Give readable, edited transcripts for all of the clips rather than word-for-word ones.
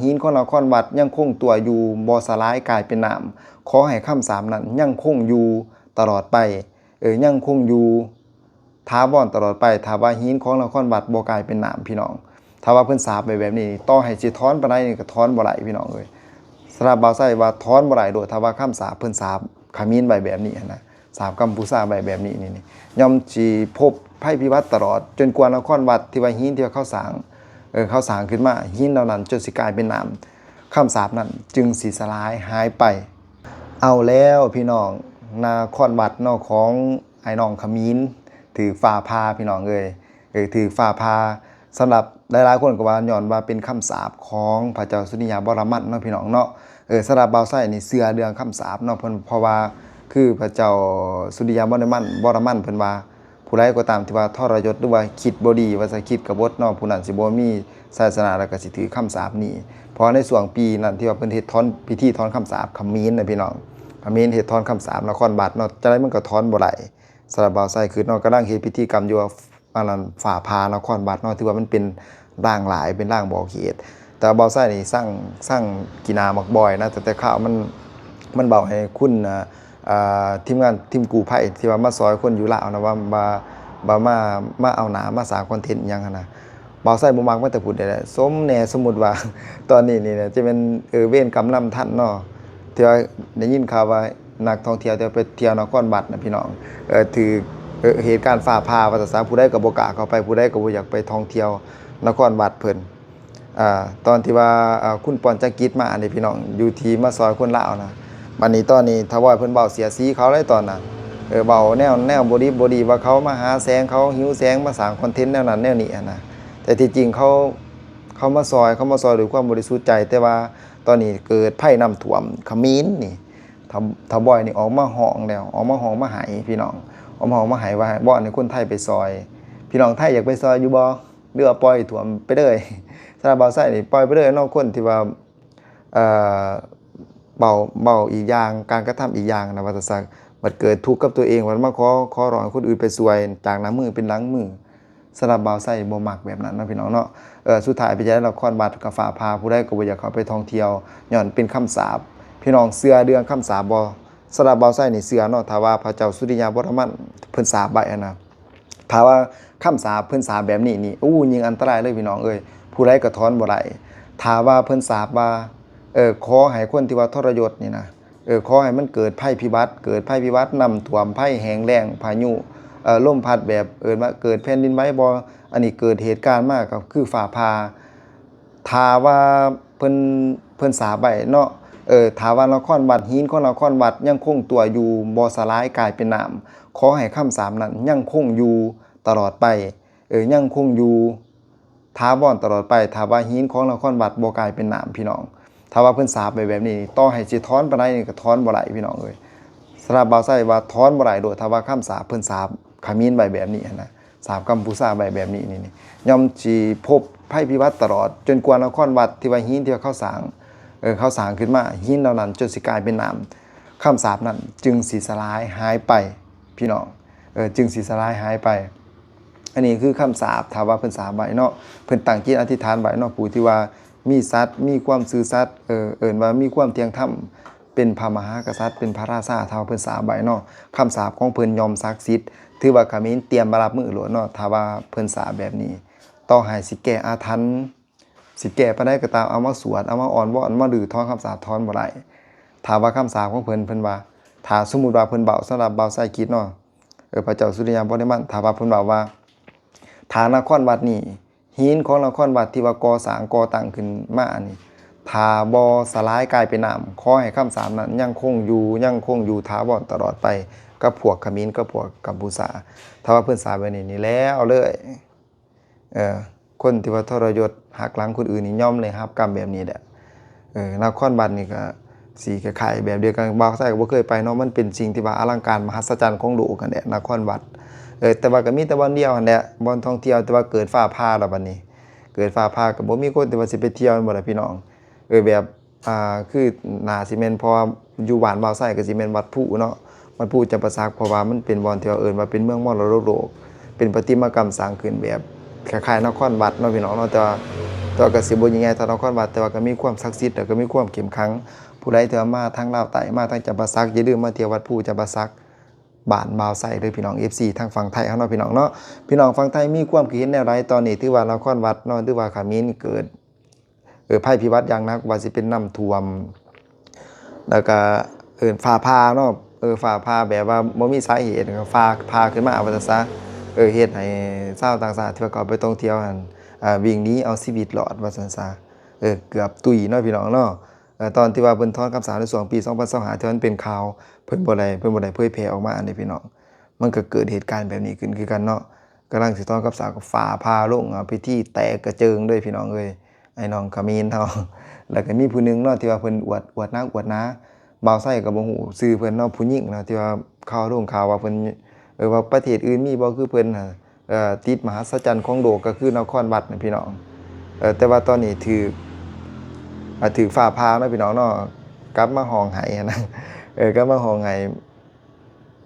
หินของนครวัดยังคงตัวอยู่บ่สลายกลายเป็นน้ำขอให้คำสามนั้นยังคงอยู่ตลอดไปยังคงอยู่ท้าวรตลอดไปถ้าว่าหินของนครวัดบ่กลายเป็นน้ำพี่น้องถ้าว่าเพิ่นสาบไปแบบนี้ต่อให้สิถอนปานใดนี่ก็ถอนบ่ไหลพี่น้องเอ้ยสำหรับบ่าวไส้ว่าถอนบ่ไหลโดยถ้าว่าคำสาบเพิ่นสาบขมิ้นไว้แบบนี้นะสาบกัมพูชาไว้แบบนี้นี่ย่อมสิพบภัยพิบัติตลอดจนกว่านครวัดที่ว่าหินที่เขาสร้างเขาสร้างขึ้นมาหินเหล่านั้นจนสิกลายเป็นน้ำคำสาปนั้นจึงสิสลายหายไปเอาแล้วพี่น้องนาครวัดนอกของไอ้น้องขมิ้นถือฝ่าพาพี่น้องถือฝ่าพาสำหรับหลายๆคนก็ว่าย้อนว่าเป็นคำสาปของพระเจ้าสุนิยาบรมันเนาะพี่น้องเนาะสำหรับบ่าวไส้นี่เชื่อเรื่องคำสาปเนาะเพราะว่าคือพระเจ้าสุนิยาบรมันเพิ่นว่าผู้ใดก็ตามที่ว่าทรยศหรือว่าคิดบ่ดีว่าจะคิดกบฏเนาะผู้นั้นสิบ่มีศาสนาแล้วก็สิถือคำสาปนี้เพราะในช่วงปีนั้นที่ว่าเพิ่นเฮ็ดถอนพิธีถอนคำสาปขมิ้นนะพี่น้องขมิ้นเฮ็ดถอนคำสาปนครบาทเนาะจังได๋มันก็ถอนบ่ได้สำหรับบ่าวไส้คือเนาะกำลังเฮ็ดพิธีกรรมอยู่ว่าอันนั้นฝ่าพานครบาทเนาะถือว่ามันเป็นร่างหลายเป็นร่างบ่อเขตแต่บ่าวไส้นี่สร้างกีฬามักบ่อยนะแต่ข้าวมันเบาให้คุณทีมงานทีมกู้ภัยที่ว่ามาซอยคนอยู่ลาวนะว่ามาเอาหนามาสร้างคอนเทนต์หยังนะบ่าวไส้บ่มักมาแต่พูดได้สมแน่สมมุติว่าตอนนี้นี่จะเป็นเวรกรรมนำท่านเนาะที่ว่าได้ยินข่าวว่านักท่องเที่ยวที่ไปเที่ยวนครบัดนะพี่น้องถือเหตุการณ์ฟ้าผ่าว่าซะผู้ใดก็บ่กล้าเข้าไปผู้ใดก็บ่อยากไปท่องเที่ยวนครบัดเพิ่นตอนที่ว่าคุณปอนจักริดมาอันนี้พี่น้องอยู่ที่มาซอยคนลาวนะบัดนี้ตอนนี้ถ้าว่าเพิ่นเว้าเสียสีเขาเลยตอนนั้นเว้าแนวบ่ดีว่าเขามาหาแสงเขาหิวแสงมาสร้างคอนเทนต์แนวนั้นแนวนี้นะแต่ที่จริงเขามาซอยด้วยความบริสุทธิ์ใจแต่ว่าตอนนี้เกิดภัยน้ำท่วมขมิ้นนี่ถ้าบ่อยนี่ออกมาห้องแล้วออกมาห้องมาหายพี่น้องออกมาห้องมาหายว่าบ่ให้คนไทยไปซอยพี่น้องไทยอยากไปซอยอยู่บ่หรือว่าปล่อยท่วมไปเลยสำหรับบ่าวไส้นี่ปล่อยไปเลยนอกคนที่ว่าเบาอีกอย่างการกระทำอีกอย่างนะว่าซะมันเกิดทุกข์กับตัวเองว่ามาขอร้องคนอื่นไปซวยจากหน้ามือเป็นหลังมือสำหรับบ่าวไส้บ่มักแบบนั้นนะพี่น้องเนาะสุดท้ายไปจะได้ละครบัดกับฟ้าพาผู้ใดก็บ่อยากเข้าไปท่องเที่ยวย้อนเป็นคำสาปพี่น้องเชื่อเรื่องคำสาปบ่สำหรับบ่าวไส้นี่เชื่อเนาะถ้าว่าพระเจ้าสุริยาบรมันเพิ่นสาปไว้นะถ้าว่าคำสาปเพิ่นสาปแบบนี้นี่ยิ่งอันตรายเลยพี่น้องเอ้ยผู้ใดก็ถอนบ่ได้ถ้าว่าเพิ่นสาปว่าขอให้คนที่ว่าทรยศนี่นะขอให้มันเกิดภัยพิบัติน้ำท่วมภัยแห้งแล้งพายุลมพัดแบบว่าเกิดแผ่นดินไหวบ่อันนี้เกิดเหตุการณ์มากก็คือฟ้าผ่าถ้าว่าเพิ่นสาบไว้เนาะถ้าว่านครวัดหินของนครวัดยังคงตัวอยู่บ่สลายกลายเป็นน้ำขอให้คำสาปนั้นยังคงอยู่ตลอดไปยังคงอยู่ท้าวรตลอดไปถ้าว่าหินของนครวัดบ่กลายเป็นน้ำพี่น้องถ้าว่าเพิ่นสาบไปแบบนี้ต่อให้สิถอนปานใดนี่ก็ถอนบ่ไหลพี่น้องเอ้ยสำหรับบ่าวไส้ว่าถอนบ่ได้โดยถ้าว่าคำสาปเพิ่นสาบขมิ้นไว้แบบนี้นะสาบกัมพูชาไว้แบบนี้นี่ย่อมสิพบภัยพิบัติตลอดจนกว่านครวัดที่ว่าหินที่เขาสร้างขึ้นมาหินเหล่านั้นจนสิกลายเป็นน้ำคำสาปนั้นจึงสิสลายหายไปพี่น้องจึงสิสลายหายไปอันนี้คือคำสาปถ้าว่าเพิ่นสาบไว้เนาะเพิ่นตั้งจิตอธิษฐานไว้เนาะผู้ที่ว่ามีสัตว์มีความซื่อสัตย์ว่ามีความเที่ยงธรรมเป็นพระมหากษัตริย์เป็นพระราชาเท่าเพิ่นสาบไว้เนาะคำสาปของเพิ่นยอมศักดิ์สิทธิ์ถือว่าขมิ้นเตรียมมารับมือหลวงเนาะถ้าว่าเพิ่นสาบแบบนี้ต่อให้สิแก้อาถรรพ์สิแก้ปานใดก็ตามเอามาสวดเอามาอ่อนวอนมาดื้อถอนคำสาปถอนบ่ได้ถ้าว่าคำสาปของเพิ่นว่าถ้าสมมุติว่าเพิ่นเบาสำหรับเบาไส้คิดเนาะพระเจ้าสุริยาบรมันถ้าว่าเพิ่นว่าฐานครวัดนี่หินของนครวัดที่ว่าก่อตั้งขึ้นมานี่ถ้าบ่สลายกลายเป็นน้ำขอให้คำสาปนั้นยังคงอยู่ถาวรตลอดไปกับพวกขมิ้นกับพวกกัมพูชาถ้าว่าเพิ่นสาบไว้นี่แล้วเลยคนที่ว่าทรยศหักหลังคนอื่นนี่ย่อมเลยครับกรรมแบบนี้แหละนครวัดนี่ก็สีคล้ายๆแบบเดียวกันบ่าวไส้ก็บ่เคยไปเนาะมันเป็นสิ่งที่ว่าอลังการมหัศจรรย์ของโลกกันแหละนครวัดแต่ว่าก็มีแต่วันเดียวนั่นแหละบ่อนท่องเที่ยวแต่ว่าเกิดฟ้าผ่าแล้วบัดนี้เกิดฟ้าผ่าก็บ่มีคนที่ว่าสิไปเที่ยวบ่ล่ะพี่น้องแบบคือน่าสิแม่นเพราะอยู่บ้านบ่าวไส้ก็สิแม่นวัดผู้เนาะวัดผู้จำปาสักเพราะว่ามันเป็นบ่อนที่ว่าว่าเป็นเมืองมรดกโลกเป็นประติมากรรมสร้างขึ้นแบบคล้ายๆนครวัดเนาะพี่น้องเนาะแต่ ตัวก็สิบ่ใหญ่เท่านครวัดแต่ว่าก็มีความศักดิ์สิทธิ์แล้วก็มีความเข้มขลังผู้ใดที่ว่ามาทางลาวใต้มาทางจำปาสักอย่าลืมมาเที่ยววัดภูจำปาสักบ้านบ่าวไส้เด้อพี่น้อง FC ทางฝั่งไทยเฮาเนาะพี่น้องเนาะพี่น้องฝั่งไทยมีความคิดเห็นแนวใดตอนนี้ถือว่านครวัดเนาะถือว่าเขมรเกิดภัยพิบัติอย่างหนักว่าสิเป็นน้ำท่วมแล้วก็ฟ้าผ่าเนาะฟ้าผ่าแบบว่าบ่มีสาเหตุก็ฟ้าผ่าขึ้นมาว่าซั่นซะเฮ็ดให้ชาวต่างชาติที่ว่าเขาไปท่องเที่ยวหั่นวิ่งหนีเอาชีวิตรอดว่าซั่นซะเกือบตุยเนาะพี่น้องเนาะตอนที่ว่าเพิ่นถอนคำสาปในช่วงปี2025ที่มันเป็นข่าวเพิ่นบ่ได้เผยแพร่ออกมาอันนี้พี่น้องมันก็เกิดเหตุการณ์แบบนี้ขึ้นคือกันเนาะกำลังสิถอนคำสาปก็ฟ้าผ่าลงพิธีแตกกระเจิงเลยพี่น้องเอ้ยไอ้น้องเขมรเฮาแล้วก็มีผู้หนึงเนาะที่ว่าเพิ่นอวดนางอวดนาบ่าวไส้ก็บ่ฮู้ชื่อเพิ่นเนาะผู้หญิงเนาะที่ว่าข่าวลงข่าวว่าเพิ่นว่าประเทศอื่นมีบ่คือเพิ่นน่ะติดมหัศจรรย์ของโลกก็คือนครวัดน่ะพี่น้องแต่ว่าตอนนี้ถือฟ้าผ่าเนาะพี่น้องเนาะกลับมาห้องไห้นะกลับมาห้องไห้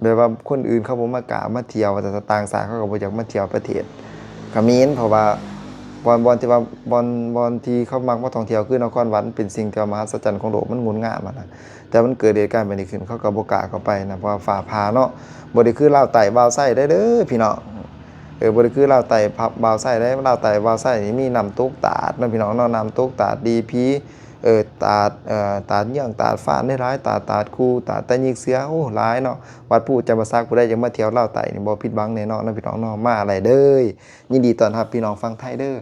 แบบว่าคนอื่นเขาบ่มากราบมาเที่ยวแต่ต่างชาติเขาก็บ่อยากมาเที่ยวประเทศเขมรเพราะว่าบอนที่ว่าบอนที่เขามักมาท่องเที่ยวคือนครวัดเป็นสิ่งที่มหัศจรรย์ของโลกมันงดงามนะแต่มันเกิดเหตุการณ์แบบนี้ขึ้นเขาก็บ่กล้าเข้าไปนะเพราะว่าฟ้าผ่าเนาะบ่ได้คือลาวใต้บ่าวไส้ได้เด้อพี่น้องบ่ได้คือลาวใต้พับบ่าวไส้ได้ลาวใต้บ่าวไส้นี่มีน้ำตกตาดเนาะพี่น้องเนาะน้ำตกตาดดีพีตาดเยื่องตาดฟ้านได้หลายตาดคู่ตาดตะยิกเสือโอ้หลายเนาะวัดภูจำปาสักผู้ใดอยากมาเที่ยวลาวใต้นี่บ่ผิดหวังแน่นอนเนาะพี่น้องเนาะมาอะไรเด้อยินดีต้อนรับพี่น้องฝั่งไทยเด้อ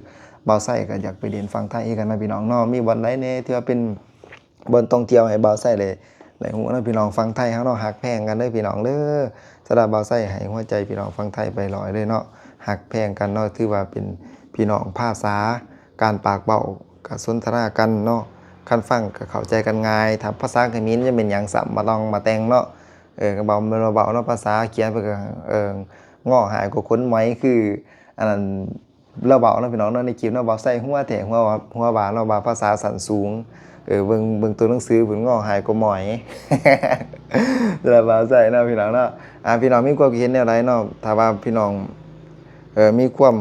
บ่าวไส้ก็อยากไปเรียนฝั่งไทยกันนะพี่น้องเนาะมีบ่อนใดแน่ที่ว่าเป็นบ่อนท่องเที่ยวให้บ่าวไส้เลยฮู้นะพี่น้องฝั่งไทยเฮาเนาะฮักแพงกันเด้อพี่น้องเด้อสำหรับบ่าวไส้ให้หัวใจพี่น้องฝั่งไทยไปร้อยเลยเนาะฮักแพงกันเนาะถือว่าเป็นพี่น้องภาษาการปากเว้าก็สนทนากันเนาะคันฟังก็เข้าใจกันง่ายถ้าภาษาเขมรจะเป็นหยังสับมาลองมาแต่งเนาะก็เบาเนาะภาษาเขียนเพิ่นก็ง้อหายกว่าคนไหมคืออันนั้นเราเบาเนาะพี่น้องเนาะในคลิปเนาะเบาใส่หัวแถหัวบาเนาะบาภาษาสันสูงเบิ่งตัวหนังสือเพิ่นง้อหายกว่าหมอยแล้วเบาใส่เนาะพี่น้องเนาะพี่น้องมีความคิดเห็นแนวใดเนาะถ้าว่าพี่น้องมีความ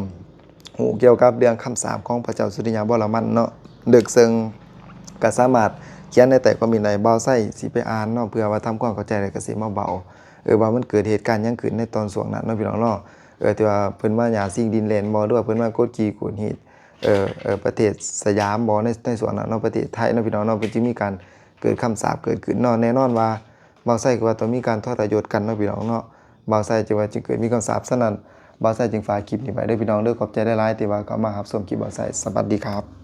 รู้เกี่ยวกับเรื่องคำสาปของพระเจ้าสุริยะบรมันเนาะดึกซึ่งก็สามารถเขียนในแต่ความมีในเบาไส้สิไปอ่านเนาะเพื่อว่าทำความเข้าใจแล้วก็สิมาเบาว่ามันเกิดเหตุการณ์หยังขึ้นในตอนช่วงนั้นเนาะพี่น้องเนาะที่ว่าเพิ่นมาหยาสิ่งดินแลนบ่หรือว่าเพิ่นมากดขี่ขูดหินประเทศสยามบ่ในส่วนนั้นเนาะประเทศไทยเนาะพี่น้องเนาะเพิ่นสิมีการเกิดคำสาปเกิดขึ้นเนาะแน่นอนว่าเบาไส้ก็ว่าต้องมีการทรยศกันเนาะพี่น้องเนาะเบาไส้จึงว่าจึงเกิดมีคำสาปฉะนั้นเบาไส้จึงฝากคลิปนี้ไว้เด้อพี่น้องเด้อขอบใจหลายๆที่ว่าเข้ามารับชมคลิปเบาไส้สวัสดีครับ